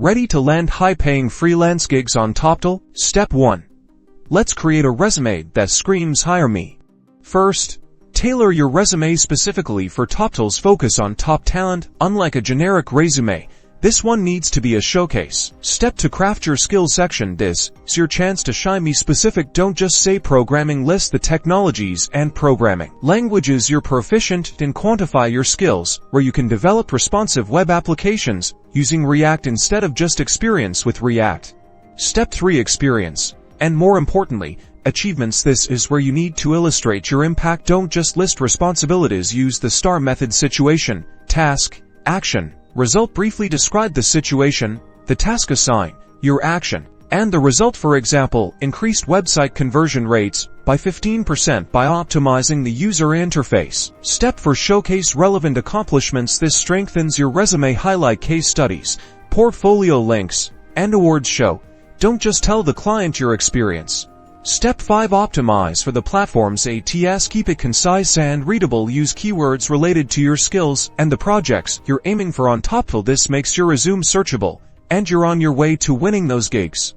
Ready to land high-paying freelance gigs on Toptal? Step 1. Let's create a resume that screams "Hire me." First, tailor your resume specifically for Toptal's focus on top talent. Unlike a generic resume, this one needs to be a showcase. Step to craft your skills section. This is your chance to shine. Be specific. Don't just say programming. List the technologies and programming languages you're proficient in. Quantify your skills, where you can develop responsive web applications using React instead of just experience with React. Step 3. Experience, and more importantly, achievements. This is where you need to illustrate your impact. Don't just list responsibilities. Use the STAR method: situation, task, action, result. Briefly describe the situation, the task assigned, your action, and the result. For example, increased website conversion rates by 15% by optimizing the user interface. Step 4. Showcase relevant accomplishments. This strengthens your resume. Highlight case studies, portfolio links, and awards. Show, don't just tell the client your experience. Step 5. Optimize for the platform's ATS. Keep it concise and readable. Use keywords related to your skills and the projects you're aiming for on Toptal. This makes your resume searchable, and you're on your way to winning those gigs.